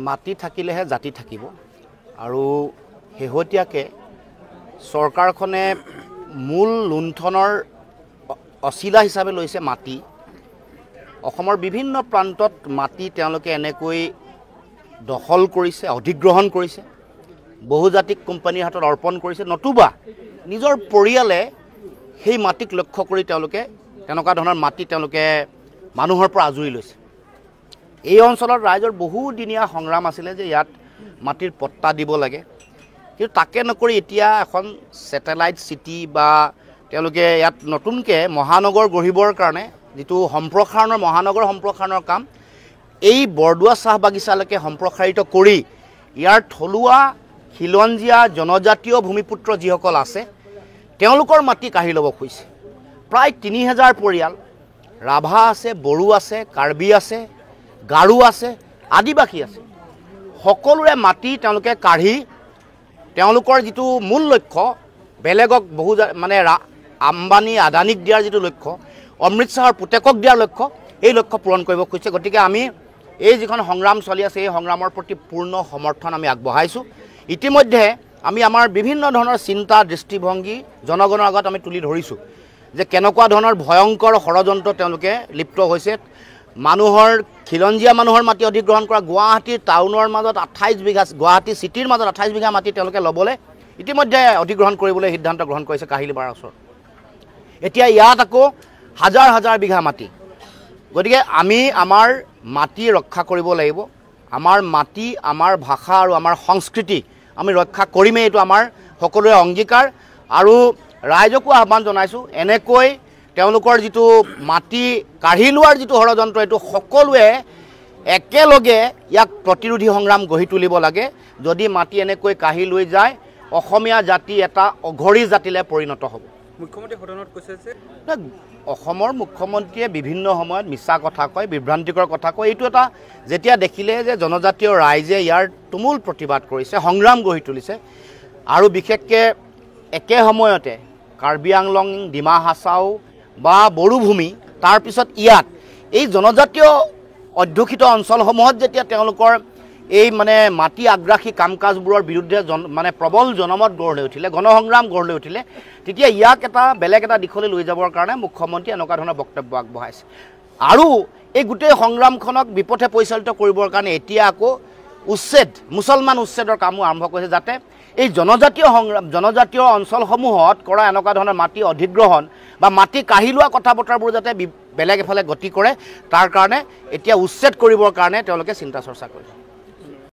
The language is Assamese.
মাটি থাকিলেহে জাতি থাকিব আৰু শেহতীয়াকৈ চৰকাৰখনে মূল লুণ্ঠনৰ অচিলা হিচাপে লৈছে মাটি। অসমৰ বিভিন্ন প্ৰান্তত মাটি তেওঁলোকে এনেকৈ দখল কৰিছে, অধিগ্ৰহণ কৰিছে, বহুজাতিক কোম্পানীৰ হাতত অৰ্পণ কৰিছে, নতুবা নিজৰ পৰিয়ালে সেই মাটিক লক্ষ্য কৰি তেওঁলোকে তেনেকুৱা ধৰণৰ মাটি তেওঁলোকে মানুহৰ পৰা আজৰি লৈছে। এই অঞ্চলত ৰাইজৰ বহুদিনীয়া সংগ্ৰাম আছিলে যে ইয়াত মাটিৰ পট্টা দিব লাগে, কিন্তু তাকে নকৰি এতিয়া এখন ছেটেলাইট চিটি বা তেওঁলোকে ইয়াত নতুনকৈ মহানগৰ গঢ়িবৰ কাৰণে যিটো সম্প্ৰসাৰণৰ মহানগৰ সম্প্ৰসাৰণৰ কাম এই বৰদোৱা চাহ বাগিচালৈকে সম্প্ৰসাৰিত কৰি ইয়াৰ থলুৱা খিলঞ্জীয়া জনজাতীয় ভূমিপুত্ৰ যিসকল আছে তেওঁলোকৰ মাটি কাঢ়ি ল'ব খুজিছে। প্ৰায় ৩,০০০ পৰিয়াল, ৰাভা আছে, বড়ো আছে, কাৰ্বি আছে, গাৰো আছে, আদিবাসী আছে, সকলোৰে মাটি তেওঁলোকে কাঢ়ি তেওঁলোকৰ যিটো মূল লক্ষ্য বেলেগক বহু মানে আম্বানী আদানীক দিয়াৰ যিটো লক্ষ্য, অমৃত শ্বাহৰ পুতেকক দিয়াৰ লক্ষ্য, এই লক্ষ্য পূৰণ কৰিব খুজিছে। গতিকে আমি এই যিখন সংগ্ৰাম চলি আছে এই সংগ্ৰামৰ প্ৰতি পূৰ্ণ সমৰ্থন আমি আগবঢ়াইছোঁ। ইতিমধ্যে আমি আমাৰ বিভিন্ন ধৰণৰ চিন্তা দৃষ্টিভংগী জনগণৰ আগত আমি তুলি ধৰিছোঁ যে কেনেকুৱা ধৰণৰ ভয়ংকৰ ষড়যন্ত্ৰ তেওঁলোকে লিপ্ত হৈছে। মানুহৰ খিলঞ্জীয়া মানুহৰ মাটি অধিগ্ৰহণ কৰা, গুৱাহাটীৰ টাউনৰ মাজত 28 বিঘা, গুৱাহাটী চিটিৰ মাজত 28 বিঘা মাটি তেওঁলোকে ল'বলৈ ইতিমধ্যে অধিগ্ৰহণ কৰিবলৈ সিদ্ধান্ত গ্ৰহণ কৰিছে কাহিলীপাৰাৰ ওচৰত। এতিয়া ইয়াত আকৌ হাজাৰ হাজাৰ বিঘা মাটি। গতিকে আমি আমাৰ মাটি ৰক্ষা কৰিব লাগিব। আমাৰ মাটি, আমাৰ ভাষা আৰু আমাৰ সংস্কৃতি আমি ৰক্ষা কৰিমেই, এইটো আমাৰ সকলোৰে অংগীকাৰ। আৰু ৰাইজকো আহ্বান জনাইছোঁ, এনেকৈ তেওঁলোকৰ যিটো মাটি কাঢ়ি লোৱাৰ যিটো ষড়যন্ত্ৰ এইটো সকলোৱে একেলগে ইয়াক প্ৰতিৰোধী সংগ্ৰাম গঢ়ি তুলিব লাগে। যদি মাটি এনেকৈ কাঢ়ি লৈ যায় অসমীয়া জাতি এটা অঘৰী জাতিলৈ পৰিণত হ'ব। মুখ্যমন্ত্ৰী সদনত কৈছে যে অসমৰ মুখ্যমন্ত্ৰীয়ে বিভিন্ন সময়ত মিছা কথা কয়, বিভ্ৰান্তিকৰ কথা কয়। এইটো এটা যেতিয়া দেখিলে যে জনজাতীয় ৰাইজে ইয়াৰ তুমুল প্ৰতিবাদ কৰিছে, সংগ্ৰাম গঢ়ি তুলিছে, আৰু বিশেষকৈ একে সময়তে কাৰ্বি আংলং, ডিমা হাছাও বা বড়োভূমি, তাৰপিছত ইয়াত এই জনজাতীয় অধ্যুষিত অঞ্চলসমূহত যেতিয়া তেওঁলোকৰ এই মানে মাটি আগ্ৰাসী কাম কাজবোৰৰ বিৰুদ্ধে মানে প্ৰবল জনমত গঢ় লৈ উঠিলে, গণসংগ্ৰাম গঢ় লৈ উঠিলে, তেতিয়া ইয়াক এটা বেলেগ এটা দিশলৈ লৈ যাবৰ কাৰণে মুখ্যমন্ত্ৰীয়ে এনেকুৱা ধৰণৰ বক্তব্য আগবঢ়াইছে। আৰু এই গোটেই সংগ্ৰামখনক বিপথে পৰিচালিত কৰিবৰ কাৰণে এতিয়া আকৌ মুছলমান উচ্ছেদৰ কামো আৰম্ভ কৰিছে, যাতে এই জনজাতীয় অঞ্চলসমূহত কৰা এনেকুৱা ধৰণৰ মাটি অধিগ্ৰহণ বা মাটি কাঢ়ি লোৱা কথা বতৰাবোৰ যাতে বেলেগ এফালে গতি কৰে, তাৰ কাৰণে এতিয়া উচ্ছেদ কৰিবৰ কাৰণে তেওঁলোকে চিন্তা চৰ্চা কৰিছে।